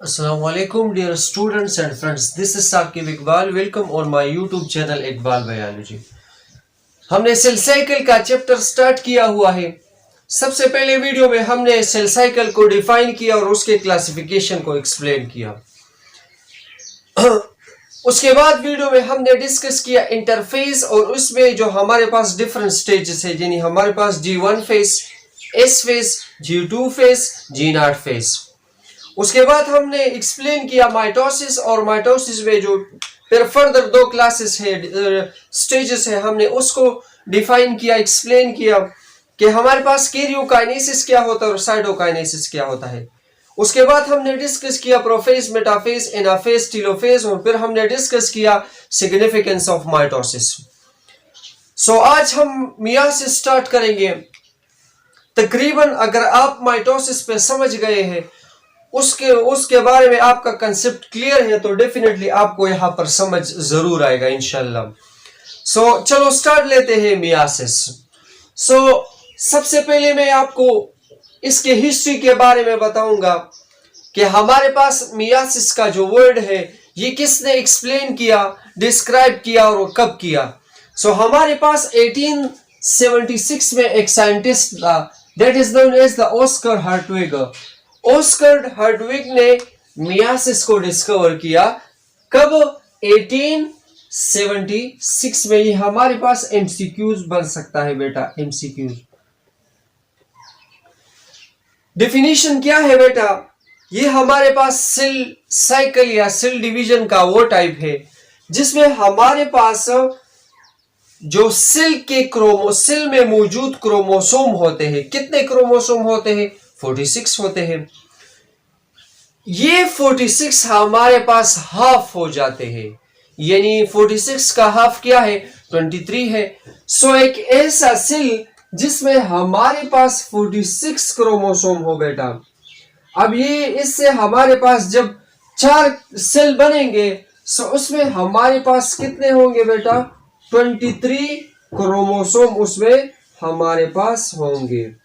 Assalamualaikum dear students and friends. This is Saqib Iqbal. Welcome on my YouTube channel Iqbal Biology. हमने cell cycle का chapter start किया हुआ है। सबसे पहले वीडियो में हमने सेल साइकिल को डिफाइन किया और उसके क्लासिफिकेशन को एक्सप्लेन किया। उसके बाद वीडियो में हमने डिस्कस किया इंटरफेस और उसमें जो हमारे पास डिफरेंट स्टेजेस है, यानी हमारे पास G1 phase, S phase, G2 phase, G0 phase. उसके बाद हमने एक्सप्लेन किया माइटोसिस और माइटोसिस में जो फिर फर्दर दो क्लासेस है, स्टेजेस है, हमने उसको डिफाइन किया, एक्सप्लेन किया कि हमारे पास कैरियोकाइनेसिस क्या होता है और साइटोकाइनेसिस क्या होता है। उसके बाद हमने डिस्कस किया प्रोफेज, मेटाफेज, एनाफेज, टेलोफेज और फिर हमने डिस्कस किया सिग्निफिकेंस ऑफ माइटोसिस। सो आज हम मियासिस स्टार्ट करेंगे। तकरीबन अगर आप माइटोसिस पे समझ गए हैं, उसके बारे में आपका कंसेप्ट क्लियर है, तो डेफिनेटली आपको यहाँ पर समझ जरूर आएगा इंशाल्लाह। सो चलो स्टार्ट लेते हैं मियासिस। सो सबसे पहले मैं आपको इसके हिस्ट्री के बारे में बताऊंगा कि हमारे पास मियासिस का जो वर्ड है ये किसने एक्सप्लेन किया, डिस्क्राइब किया और कब किया। सो हमारे पास 1876 में एक साइंटिस्ट था, that is known as the Oscar Hertwig. Oscar Hertwig ने मियासिस को डिस्कवर किया। कब? 1876 में। ये हमारे पास एमसीक्यूज बन सकता है बेटा, एमसीक्यूज। डेफिनेशन क्या है बेटा? ये हमारे पास सेल साइकिल या सेल डिवीजन का वो टाइप है जिसमें हमारे पास जो सेल में मौजूद क्रोमोसोम होते हैं। कितने क्रोमोसोम होते हैं? 46 होते हैं। ये 46 हमारे पास हाफ हो जाते हैं, यानी 46 का हाफ क्या है? 23 है। सो एक ऐसा सेल जिसमें हमारे पास 46 क्रोमोसोम हो बेटा। अब ये इससे हमारे पास जब 4 सेल बनेंगे, सो उसमें हमारे पास कितने होंगे बेटा? 23 क्रोमोसोम उसमें हमारे पास होंगे।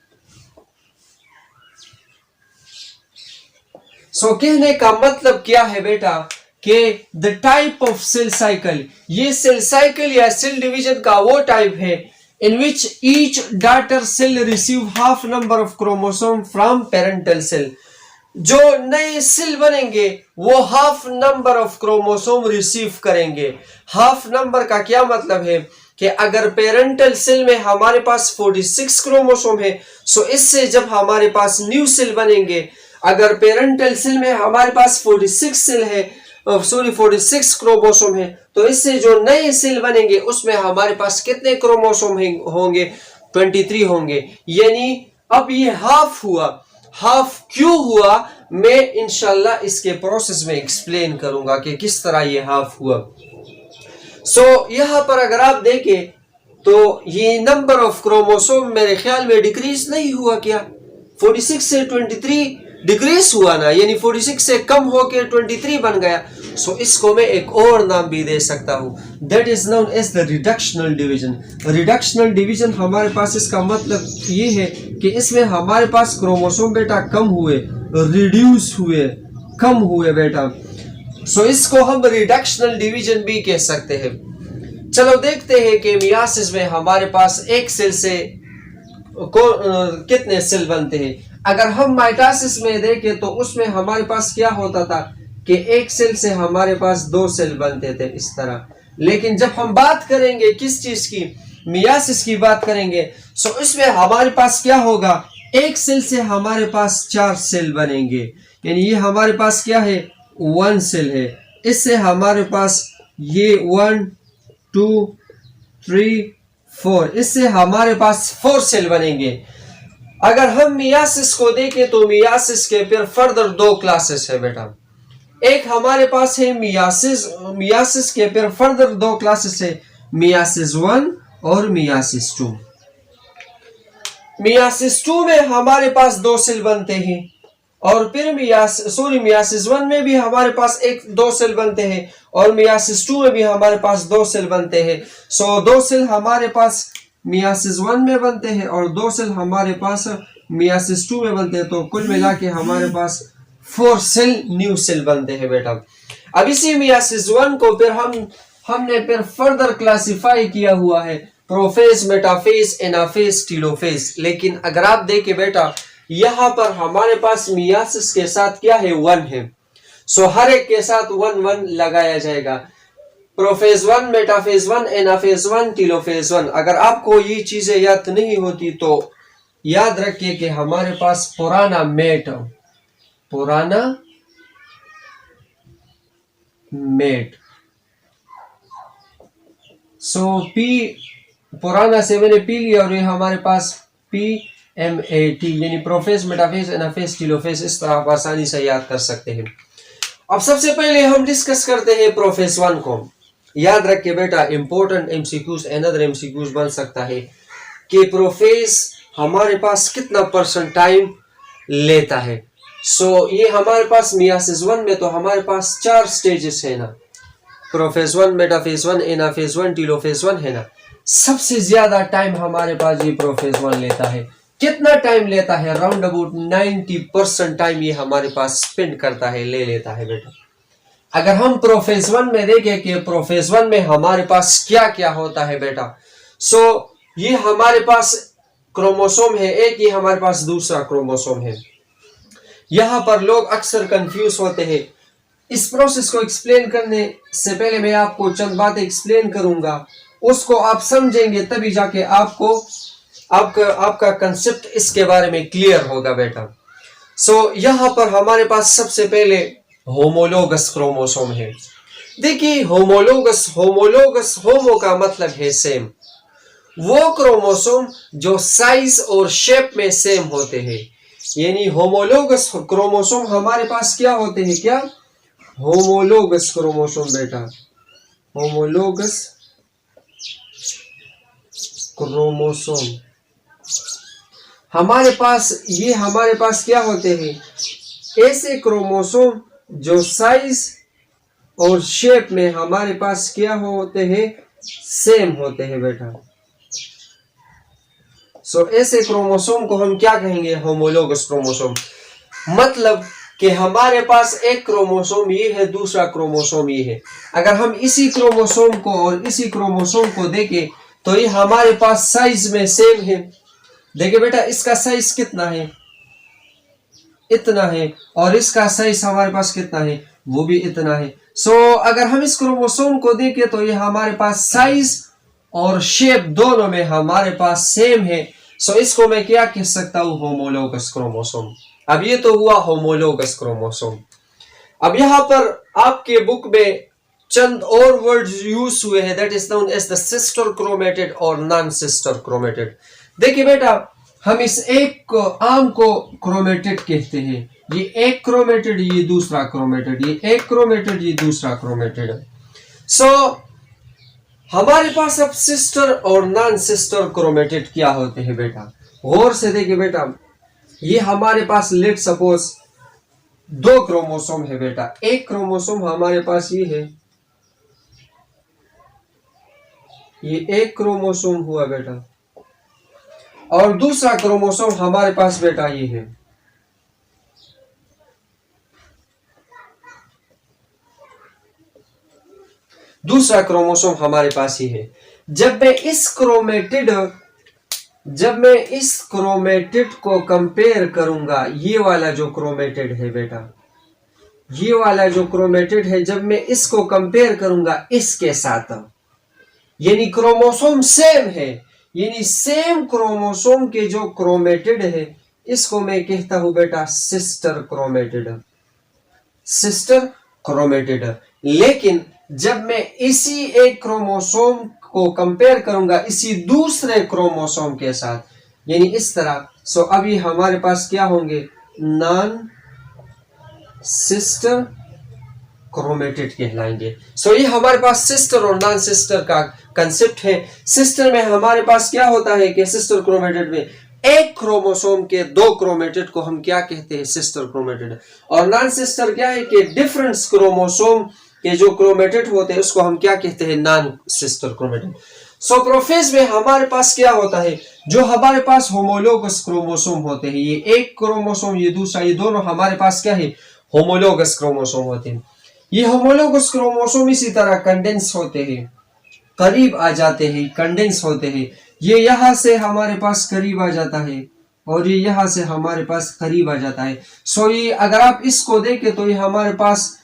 सो कहने का मतलब क्या है बेटा कि the type of cell cycle, ये सेल साइकिल या सेल डिवीजन का वो टाइप है in which each daughter cell receive half number of chromosome from parental cell. जो नए सेल बनेंगे वो half number of chromosome receive करेंगे। हाफ नंबर का क्या मतलब है कि अगर पेरेंटल सेल में हमारे पास 46 क्रोमोसोम है, सो इससे जब हमारे पास न्यू सेल बनेंगे, अगर पेरेंटल सेल में हमारे पास 46 सेल है, 46 क्रोमोसोम है, तो इससे जो नए सेल बनेंगे उसमें हमारे पास कितने क्रोमोसोम होंगे? 23 होंगे। यानी अब ये हाफ हुआ। हाफ क्यों हुआ मैं इंशाल्लाह इसके प्रोसेस में एक्सप्लेन करूंगा कि किस तरह ये हाफ हुआ। सो यहां पर अगर आप देखें तो ये नंबर ऑफ क्रोमोसोम मेरे ख्याल में डिक्रीज नहीं हुआ क्या? 46 से 23 डिक्रीज हुआ ना, यानी 46 से कम होकर 23 बन गया। सो इसको मैं एक और नाम भी दे सकता हूं, that is known as the reductional division. Reductional division हमारे पास इसका मतलब ये है कि इसमें हमारे पास क्रोमोसोम बेटा कम हुए, रिड्यूस हुए, कम हुए बेटा। सो इसको हम रिडक्शनल डिवीजन भी कह सकते हैं। चलो देखते हैं कि मियासिस में हमारे पास एक सेल से कितने सेल बनते हैं। अगर हम माइटोसिस में देखें तो उसमें हमारे पास क्या होता था कि एक सेल से हमारे पास 2 सेल बनते थे इस तरह। लेकिन जब हम बात करेंगे किस चीज की? मियासिस की बात करेंगे, सो इसमें हमारे पास क्या होगा? एक सेल से हमारे पास 4 सेल बनेंगे, यानी ये हमारे पास क्या है? 1 सेल है। इससे हमारे पास ये 1 2 3 4, इससे हमारे पास 4 सेल बनेंगे। अगर हम मियासिस को देखें तो मियासिस के फिर फर्दर 2 क्लासेस है बेटा। एक हमारे पास है मियासिस के फिर फर्दर 2 क्लासेस है, मियासिस 1 और मियासिस 2। मियासिस 2 में हमारे पास 2 सेल बनते हैं और फिर मियासिस 1 में भी हमारे पास 2 सेल बनते हैं और मियासिस 2 में भी हमारे पास 2 सेल बनते हैं। सो 2 सेल हमारे पास मियासिस 1 में बनते हैं और 2 सेल हमारे पास मियासिस 2 में बनते हैं। तो कुल मिला के हमारे पास 4 सेल न्यू सेल बनते हैं बेटा। अब इसी मियासिस 1 को फिर हमने फिर फर्दर क्लासिफाई किया हुआ है प्रोफेज, मेटाफेज, एनाफेज, टीलोफेज। लेकिन अगर आप देखें बेटा यहाँ पर हमारे पास मियासिस के साथ क्या है 1 है, सो हर एक के साथ 1 1 लगाया जाएगा। Prophase 1, metaphase 1, anaphase 1, telophase 1। अगर आपको ये चीजें याद नहीं होती तो याद रखिए कि हमारे पास पुराना मेट सो पी पुराना से मैंने पी लिया और ये हमारे पास PMAT यानी प्रोफेज, मेटाफेज, एनाफेज, टीलोफेज। इस तरह आप आसानी से याद कर सकते हैं। अब सबसे पहले हम डिस्कस करते हैं प्रोफेज 1 को। याद रखिए बेटा इंपॉर्टेंट एमसीक्यूज, अनदर एमसीक्यूज बन सकता है कि प्रोफेज हमारे पास कितना % टाइम लेता है। सो ये हमारे पास मियासिस 1 में तो हमारे पास 4 स्टेजेस है ना, प्रोफेज 1, मेटाफेज 1, एनाफेज 1, टीलोफेज 1 है ना। सबसे ज्यादा टाइम हमारे पास ये प्रोफेज 1 लेता है। कितना टाइम लेता है? राउंड अबाउट 90% टाइम ये हमारे पास स्पेंड करता है, ले लेता है बेटा। अगर हम प्रोफेज 1 में देखें कि प्रोफेज 1 में हमारे पास क्या क्या होता है बेटा, सो ये हमारे पास क्रोमोसोम है एक, ये हमारे पास दूसरा क्रोमोसोम है। यहां पर लोग अक्सर कंफ्यूज होते हैं। इस प्रोसेस को एक्सप्लेन करने से पहले मैं आपको चंद बातें एक्सप्लेन करूंगा, उसको आप समझेंगे तभी जाके आपका कंसेप्ट इसके बारे में क्लियर होगा बेटा। सो यहां पर हमारे पास सबसे पहले होमोलोगस क्रोमोसोम है। देखिए होमोलोगस होमो का मतलब है सेम, वो क्रोमोसोम जो साइज और शेप में सेम होते हैं। यानी होमोलोगस क्रोमोसोम हमारे पास क्या होते हैं? क्या होमोलोगस क्रोमोसोम बेटा, होमोलोगस क्रोमोसोम हमारे पास क्या होते हैं? ऐसे क्रोमोसोम जो साइज और शेप में हमारे पास क्या होते हैं? सेम होते हैं बेटा। सो ऐसे क्रोमोसोम को हम क्या कहेंगे? Homologous chromosome. मतलब कि हमारे पास एक क्रोमोसोम ये है, दूसरा क्रोमोसोम ये है। अगर हम इसी क्रोमोसोम को और इसी क्रोमोसोम को देखें तो ये हमारे पास साइज में सेम है। देखिए बेटा इसका साइज कितना है? इतना है। और इसका साइज हमारे पास कितना है? वो भी इतना है। सो अगर हम इस क्रोमोसोम को देखें तो ये हमारे पास साइज और शेप दोनों में हमारे पास सेम है। सो इसको मैं क्या कह सकता हूं? Homologous chromosome. अब ये तो हुआ होमोलोगस क्रोमोसोम। अब यहां पर आपके बुक में चंद और वर्ड्स यूज हुए हैं, that is known as the sister chromatid और नॉन सिस्टर क्रोमेटिड। देखिए बेटा हम इस एक आम को क्रोमेटिड कहते हैं। ये एक क्रोमेटिड, ये दूसरा क्रोमेटिड, ये एक क्रोमेटिड, ये दूसरा क्रोमेटिड। सो हमारे पास अब सिस्टर और नॉन सिस्टर क्रोमेटिड क्या होते हैं बेटा? गौर से देखिए बेटा, ये हमारे पास लेट सपोज 2 क्रोमोसोम है बेटा। एक क्रोमोसोम हमारे पास ये है, ये एक क्रोमोसोम हुआ बेटा, और दूसरा क्रोमोसोम हमारे पास बेटा ये है। दूसरा क्रोमोसोम हमारे पास ही है। जब मैं इस क्रोमेटिड को कंपेयर करूंगा, ये वाला जो क्रोमेटिड है बेटा, ये वाला जो क्रोमेटिड है, जब मैं इसको कंपेयर करूंगा इसके साथ, यानी क्रोमोसोम सेम है, यानी सेम क्रोमोसोम के जो क्रोमेटिड है, इसको मैं कहता हूं बेटा सिस्टर क्रोमेटिड। लेकिन जब मैं इसी एक क्रोमोसोम को कंपेयर करूंगा इसी दूसरे क्रोमोसोम के साथ, यानी इस तरह, सो अभी हमारे पास क्या होंगे? नॉन सिस्टर क्रोमेटिड कहलाएंगे। सो ये हमारे पास सिस्टर और नॉन सिस्टर का कंसेप्ट है। सिस्टर में हमारे पास क्या होता है कि सिस्टर क्रोमेटिड में एक क्रोमोसोम के 2 क्रोमेटिड को हम क्या कहते हैं? Sister chromatid. और नॉन सिस्टर क्या है कि डिफरेंट क्रोमोसोम के जो क्रोमेटिड होते हैं उसको हम क्या कहते हैं? Non sister chromatid. So prophase में हमारे पास क्या होता है? जो हमारे पास होमोलोगस क्रोमोसोम होते हैं, ये एक क्रोमोसोम, ये दूसरा, ये दोनों हमारे पास क्या है? होमोलोगस क्रोमोसोम होते हैं। ये होमोलोगस क्रोमोसोम इसी तरह कंडेंस होते हैं, करीब आ जाते हैं, कंडेंस होते हैं। ये यहाँ से हमारे पास करीब आ जाता है और ये यहाँ से हमारे पास करीब आ जाता है। सो ये अगर आप इसको देखें तो ये हमारे पास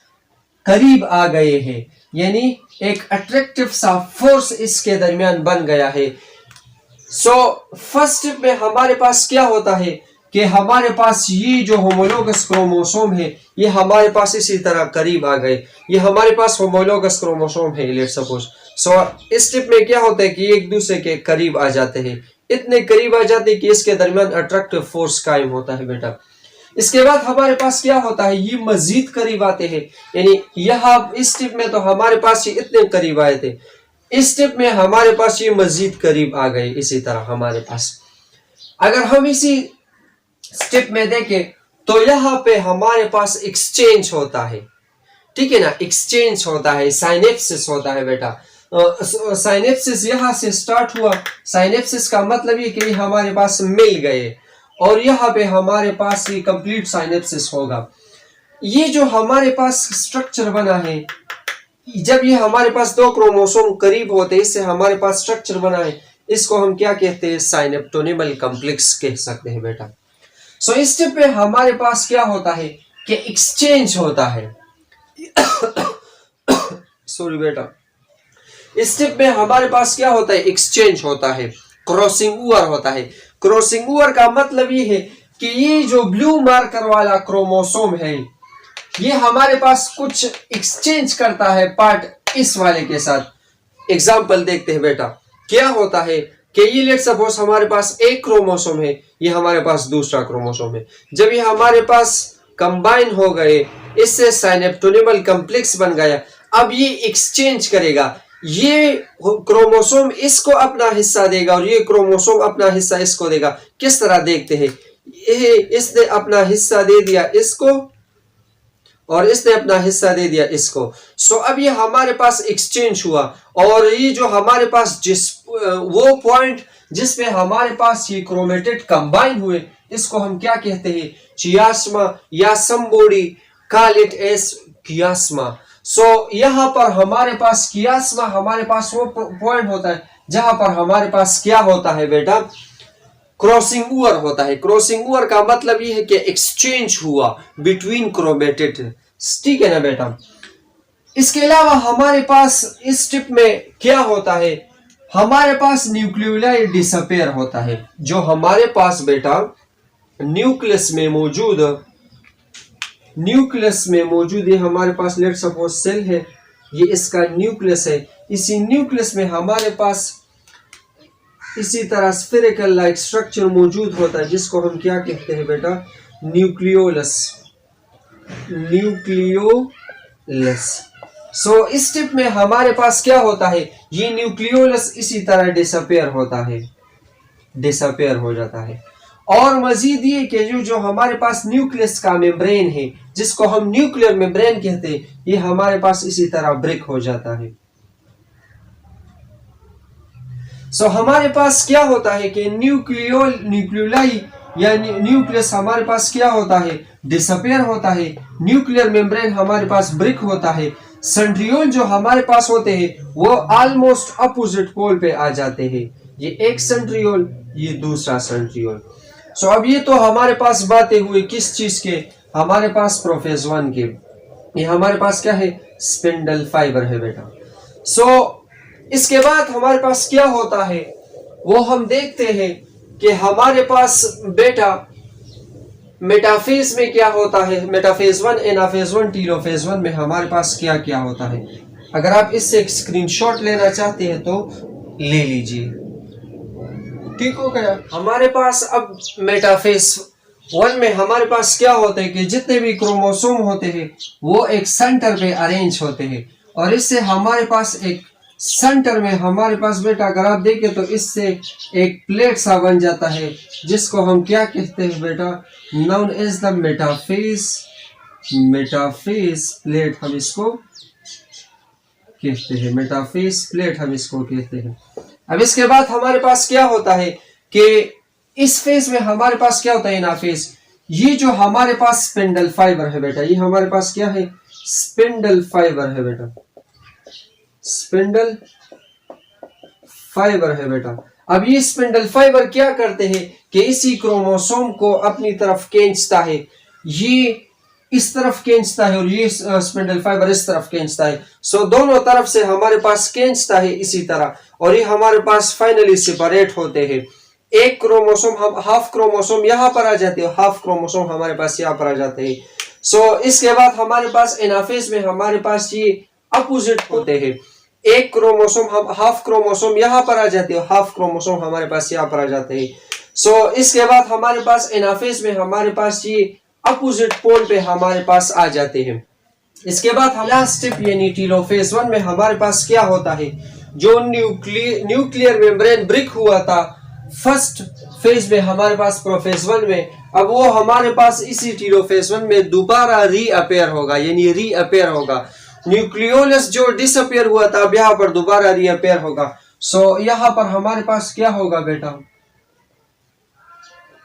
करीब आ गए हैं, यानी एक अट्रैक्टिव सा फोर्स इसके दरमियान बन गया है। सो फर्स्ट स्टेप में हमारे पास क्या होता है कि हमारे पास ये जो होमोलोगस क्रोमोसोम है ये हमारे पास इसी तरह करीब आ गए। ये हमारे पास होमोलोगस क्रोमोसोम है लेट सपोज। सो इस स्टेप में क्या होता है कि एक दूसरे के करीब आ जाते हैं, इतने करीब आ जाते हैं कि इसके दरमियान अट्रैक्टिव फोर्स कायम होता है बेटा। इसके बाद हमारे पास क्या होता है, ये मजीद करीब आते हैं, यानी यहाँ इस स्टेप में तो हमारे पास ये इतने करीब आए थे, इस स्टेप में हमारे पास ये मजीद करीब आ गए। इसी तरह हमारे पास अगर हम इसी स्टेप में देखें तो यहाँ पे हमारे पास एक्सचेंज होता है, ठीक है ना, एक्सचेंज होता है, साइनेप्सिस होता है बेटा। साइनेप्सिस यहाँ से स्टार्ट हुआ। साइनेप्सिस का मतलब ये कि हमारे पास मिल गए और यहाँ पे हमारे पास ये कंप्लीट साइनेप्सिस होगा। ये जो हमारे पास स्ट्रक्चर बना है, जब ये हमारे पास दो क्रोमोसोम करीब होते हैं, इससे हमारे पास स्ट्रक्चर बना है, इसको हम क्या कहते हैं, साइनेप्टोनिमल कॉम्प्लेक्स कह सकते हैं बेटा। सो इस स्टेप पे हमारे पास क्या होता है कि एक्सचेंज होता है। सॉरी बेटा, इस स्टेप में हमारे पास क्या होता है, एक्सचेंज होता है, क्रॉसिंग ओवर होता है। क्रॉसिंग ओवर का मतलब ये है कि ये जो ब्लू मार्कर वाला क्रोमोसोम है ये हमारे पास कुछ एक्सचेंज करता है पार्ट इस वाले के साथ। एग्जांपल देखते हैं बेटा, क्या होता है कि ये लेट सपोज हमारे पास एक क्रोमोसोम है, ये हमारे पास दूसरा क्रोमोसोम है। जब ये हमारे पास कंबाइन हो गए, इससे साइनेप्टोनिमल कॉम्प्लेक्स बन गया, अब ये एक्सचेंज करेगा, ये क्रोमोसोम इसको अपना हिस्सा देगा और ये क्रोमोसोम अपना हिस्सा इसको देगा। किस तरह देखते हैं, ये इसने अपना हिस्सा दे दिया इसको और इसने अपना हिस्सा दे दिया इसको। सो अब ये हमारे पास एक्सचेंज हुआ और ये जो हमारे पास वो पॉइंट जिसमें हमारे पास ये क्रोमेटिड कंबाइन हुए, इसको हम क्या कहते हैं, चियास्मा, या somebody call it as कियास्मा। सो यहाँ पर हमारे पास कियास्मा, हमारे पास वो पॉइंट होता है जहां पर हमारे पास क्या होता है बेटा, क्रॉसिंग ओवर होता है। क्रॉसिंग ओवर का मतलब ये है कि एक्सचेंज हुआ बिटवीन क्रोमेटिड, ठीक है ना बेटा। इसके अलावा हमारे पास इस स्टेप में क्या होता है, हमारे पास न्यूक्लियोलाई डिसअपेयर होता है। जो हमारे पास बेटा न्यूक्लियस में मौजूद है हमारे पास, लेट सपोज सेल है, ये इसका न्यूक्लियस है। इसी न्यूक्लियस में हमारे पास इसी तरह स्फेरिकल लाइक स्ट्रक्चर मौजूद होता है, जिसको हम क्या कहते हैं बेटा, न्यूक्लियोलस। सो इस स्टेप में हमारे पास क्या होता है, ये न्यूक्लियोलस इसी तरह डिसअपेयर हो जाता है। और मजीद ये कि जो हमारे पास न्यूक्लियस का मेम्ब्रेन है, जिसको हम न्यूक्लियर मेम्ब्रेन कहते हैं, ये हमारे पास इसी तरह ब्रेक हो जाता है। सो हमारे पास क्या होता है कि न्यूक्लियोलाई या न्यूक्लियस हमारे पास क्या होता है, डिसअपेयर होता है। न्यूक्लियर मेम्ब्रेन हमारे पास ब्रेक होता है। सेंट्रियोल जो हमारे पास होते हैं वो ऑलमोस्ट अपोजिट पोल पे आ जाते हैं, ये एक सेंट्रियोल, ये दूसरा सेंट्रियोल। सो अब ये तो हमारे पास बातें हुई किस चीज के, हमारे पास प्रोफेज 1 के। ये हमारे पास क्या है, स्पिंडल फाइबर है बेटा। सो इसके बाद हमारे पास क्या होता है वो हम देखते हैं कि हमारे पास बेटा मेटाफेज में क्या होता है, मेटाफेज 1, एनाफेज 1, टीलोफेज 1 में हमारे पास क्या क्या होता है। अगर आप इससे एक स्क्रीनशॉट लेना चाहते हैं तो ले लीजिए, ठीक हो गया। हमारे पास अब मेटाफेज 1 में हमारे पास क्या होता है कि जितने भी क्रोमोसोम होते हैं वो एक सेंटर पे अरेंज होते हैं, और इससे हमारे पास एक सेंटर में हमारे पास बेटा अगर आप देखें तो इससे एक प्लेट सा बन जाता है, जिसको हम क्या कहते हैं बेटा, known as the metaphase plate हम इसको कहते हैं, मेटाफेज प्लेट हम इसको कहते हैं। अब इसके बाद हमारे पास क्या होता है कि इस फेज में हमारे पास क्या होता है, एनाफेज, ये जो हमारे पास स्पिंडल फाइबर है बेटा, ये हमारे पास क्या है, स्पिंडल फाइबर है बेटा, स्पिंडल फाइबर है बेटा। अब ये स्पिंडल फाइबर क्या करते हैं कि इसी क्रोमोसोम को अपनी तरफ खींचता है, ये इस तरफ खींचता है और ये स्पिंडल फाइबर इस तरफ खींचता है। सो दोनों तरफ से हमारे पास खींचता है इसी तरह, और ये हमारे पास फाइनली सेपरेट होते हैं। एक क्रोमोसोम, हम हाफ क्रोमोसोम यहाँ पर आ जाते हैं, हाफ क्रोमोसोम हमारे पास यहाँ पर आ जाते हैं। सो इसके बाद हमारे पास एनाफेज में हमारे पास ये अपोजिट होते हैं। एक क्रोमोसोम, हम हाफ क्रोमोसोम यहाँ पर आ जाते हैं, हाफ क्रोमोसोम हमारे पास यहाँ पर आ जाते हैं। सो इसके बाद हमारे पास एनाफेज में हमारे पास ये अपोजिट पोल पे हमारे पास आ जाते हैं। इसके बाद हम लास्ट स्टेप यानी टेलोफेज 1 में हमारे पास क्या होता है, जो न्यूक्लियर मेम्ब्रेन ब्रेक हुआ था फर्स्ट फेज में हमारे पास प्रोफेज 1 में, अब वो हमारे पास इसी टेलोफेज 1 में दोबारा रीअपेयर होगा, यानी रीअपेयर होगा। न्यूक्लियोलस जो डिसअपेयर हुआ था अब यहाँ पर दोबारा रीअपेयर होगा। सो यहाँ पर हमारे पास क्या होगा बेटा,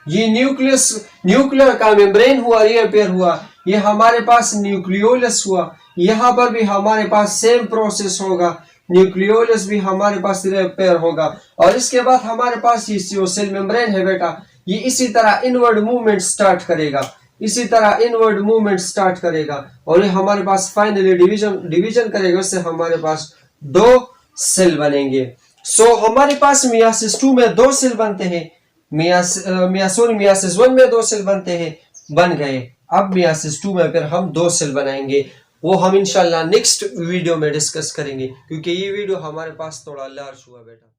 ये न्यूक्लियर का मेम्ब्रेन हुआ, रीअपेयर हुआ, ये हमारे पास न्यूक्लियोलस हुआ, यहाँ पर भी हमारे पास सेम प्रोसेस होगा, न्यूक्लियोलस भी हमारे पास रीअपेयर होगा। और इसके बाद हमारे पास ये जो सेल मेम्ब्रेन है बेटा, ये इसी तरह इनवर्ड मूवमेंट स्टार्ट करेगा, इसी तरह इनवर्ड मूवमेंट स्टार्ट करेगा, और ये हमारे पास फाइनली डिवीजन करेगा, उससे हमारे पास 2 सेल बनेंगे। सो हमारे पास मियासिस 2 में 2 सेल बनते हैं, मियासिस 1 में 2 सेल बनते हैं, बन गए। अब मियासिस 2 में फिर हम 2 सेल बनाएंगे, वो हम इंशाल्लाह नेक्स्ट वीडियो में डिस्कस करेंगे, क्योंकि ये वीडियो हमारे पास थोड़ा लार्ज हुआ बेटा।